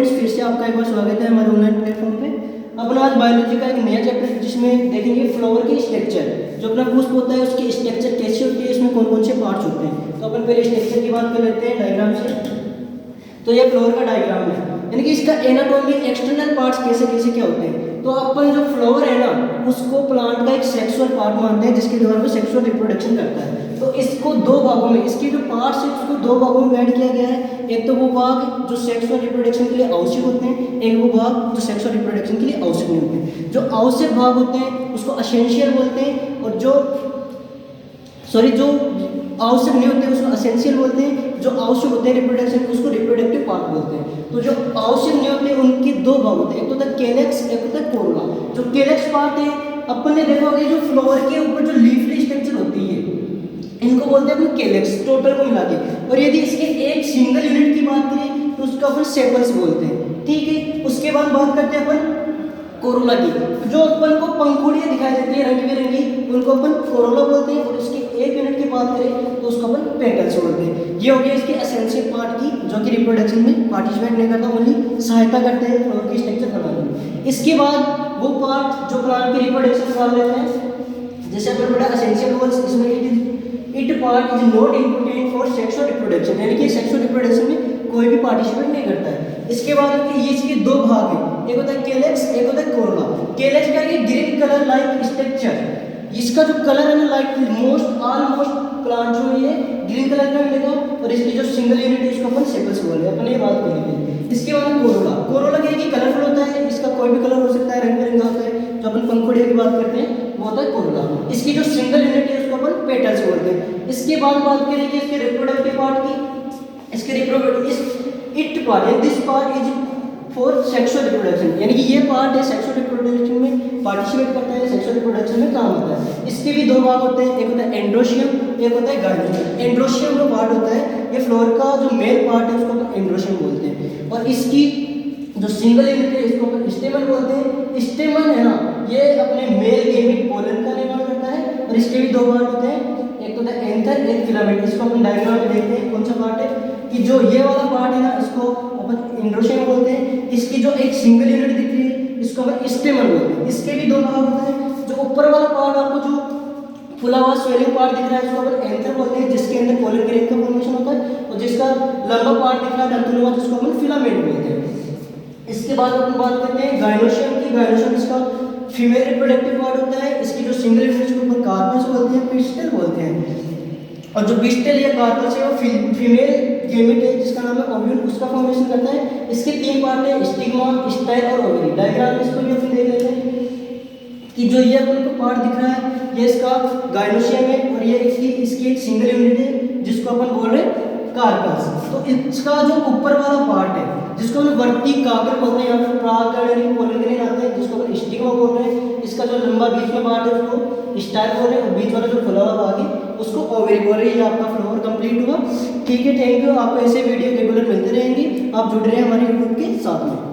फिर से आपका एक बार स्वागत है हमारे ऑनलाइन प्लेटफॉर्म पे। अपन आज बायोलॉजी का एक नया चैप्टर जिसमें देखेंगे फ्लावर की स्ट्रक्चर। जो अपना पुष्प होता है उसकी स्ट्रक्चर कैसी होती है, इसमें कौन कौन से पार्ट्स होते हैं। तो अपन पहले स्ट्रक्चर की बात कर लेते हैं डायग्राम से। तो ये फ्लावर का डायग्राम है, यानी कि इसका एनाटॉमी एक्सटर्नल पार्ट्स कैसे कैसे क्या होते हैं। तो अपन जो फ्लावर है ना उसको प्लांट का एक सेक्सुअल पार्ट मानते हैं जिसके द्वारा वो सेक्सुअल रिप्रोडक्शन करता है। तो इसको दो भागों में, इसके जो पार्ट्स है उसको दो भागों में डिवाइड किया गया है। एक तो वो भाग जो सेक्सुअल रिप्रोडक्शन के लिए आवश्यक होते हैं, एक वो भाग जो सेक्सुअल रिप्रोडक्शन के लिए आवश्यक नहीं होते हैं। जो आवश्यक भाग होते हैं उसको एसेंशियल बोलते हैं, और जो आवश्यक नहीं होते उसको एसेंशियल बोलते हैं। जो आवश्यक होते हैं रिप्रोडक्शन उसको रिप्रोडक्टिव पार्ट बोलते हैं। तो जो आवश्यक नहीं होते उनके दो भाग होते हैं, एक होता है कैलेक्स, एक होता है कोरोला। जो कैलेक्स पार्ट है अपन ने देखा होगा जो फ्लावर के ऊपर जो लीफली स्ट्रक्चर होती है इनको बोलते हैं अपन कैलेक्स, टोटल को मिला के। और यदि इसके एक सिंगल यूनिट की बात करें तो उसको अपन सेपल्स बोलते हैं, ठीक है। उसके बाद बात करते हैं अपन कोरोला की। जो अपन को पंखुड़ियाँ दिखाई देती है रंग बिरंगी उनको अपन कोरोला बोलते हैं, और इसके एक यूनिट की बात करें तो उसको अपन पेटल्स बोलते हैं। ये हो गया इसके एसेंशियल पार्ट की, जो कि रिप्रोडक्शन में पार्टिसिपेट नहीं करता, ओनली सहायता करते हैं फ्लावर की स्ट्रक्चर बनाने में। इसके बाद वो पार्ट जो प्लांट की रिप्रोडक्शन कर लेते हैं, जैसे अपन बड़ा एसेंशियल गोल्स, इसमें it part is not important for sexual reproduction, यानी कि सेक्सुअल रिप्रोडक्शन में कोई भी पार्टिसिपेट नहीं करता है। इसके बाद ये इसके दो भाग हैं, एक होता है कैलेक्स, एक होता है कोरोला। कैलेक्स का ये ग्रीन कलर लाइक स्ट्रक्चर, इसका जो कलर है ना लाइक मोस्ट ऑलमोस्ट प्लांट जो ये ग्रीन कलर का मिलेगा, और इसकी जो सिंगल यूनिट है इसको अपन सेपल्स बोलते हैं, अपन ये बात करेंगे। इसके बाद कोरोला, कोरोला क्या है कि कलरफुल होता है, इसका कोई भी कलर हो सकता है, रंग बिरंगा होता है। जो अपन पंखुड़ियों की बात करते हैं वो होता है कोरोला। इसकी जो सिंगल यूनिट है उसको अपन पेटल्स बोलते हैं। इसके बाद बात करेंगे इसके रिप्रोडक्टिव पार्ट की। इसके रिप्रोडक्टिव इट पार्ट है, this part is for sexual reproduction, यानी कि ये पार्ट है सेक्सुअल रिप्रोडक्शन में पार्टिसिपेट करता है, सेक्सुअल रिप्रोडक्शन में काम होता है। इसके भी दो भाग होते हैं, एक होता है एंड्रोशियम, एक होता है गाइनोशियम। एंड्रोशियम जो पार्ट होता है ये फ्लोर का जो मेल पार्ट है उसको अपन एंड्रोशियम बोलते हैं, और इसकी जो सिंगल यूनिट है इसको अपन स्टेमन बोलते हैं। स्टेमन है ना ये अपने मेल गेमिट पोलन का निर्माण करता है, और इसके भी दो पार्ट होते हैं, एक होता है एंथर, एक फिलामेंट। इसको अपन डायग्राम में देखते हैं कौन सा पार्ट है कि जो ये वाला पार्ट है ना इसको अपन एंड्रोशियम बोलते हैं। इसकी जो एक सिंगल यूनिट दिख रही है इसको अपन स्टेमन बोलते हैं। इसके भी दो भाग होते हैं, जो ऊपर वाला पार्ट आपको जो फुला हुआ स्वेलिंग पार्ट दिख रहा है इसको अपन एंथर बोलते हैं, जिसके अंदर पोलन ग्रेन का फॉर्मेशन होता है, और जिसका लंबा पार्ट दिख रहा है तंतुनुमा जिसको अपन फिलामेंट बोलते हैं। इसके बाद अपन बात करते हैं गाइनोशियम की। गाइनोशियम इसका फीमेल रिप्रोडक्टिव पार्ट होता है, इसकी जो सिंगल यूनिट इसको अपन कार्पस बोलते हैं, पिस्टल बोलते हैं। और जो पिस्टल या कार्पस है वो फीमेल गेमेट है जिसका नाम है ओव्यूल, उसका फॉर्मेशन करता है। इसके तीन पार्ट है, स्टिग्मा, स्टाइल और ओवरी। डायग्राम में इसको भी अपन देख लेते हैं कि जो ये अपन को पार्ट दिख रहा है ये इसका गाइनोशियम है, और ये इसकी एक सिंगल यूनिट है जिसको अपन बोल रहे हैं कार्पस। तो इसका जो ऊपर वाला पार्ट है जिसको हम वर्टिकाग्र बोलते हैं, यहाँ पर प्राग्रणी पोलन ग्रेन आते हैं जिसको अपन स्टिग्मा बोल रहे हैं। इसका जो लंबा बीच में पार्ट है उसको स्टाइल बोल रहे हैं, और बीच वाला जो खुला हुआ भाग है उसको ओवरी बोल रहे हैं। ये आपका फ्लोवर कंप्लीट हुआ, ठीक है। Thank you. आपको ऐसे वीडियो रेगुलर मिलते रहेंगे, आप जुड़ रहे हैं हमारे यूट्यूब के साथ में।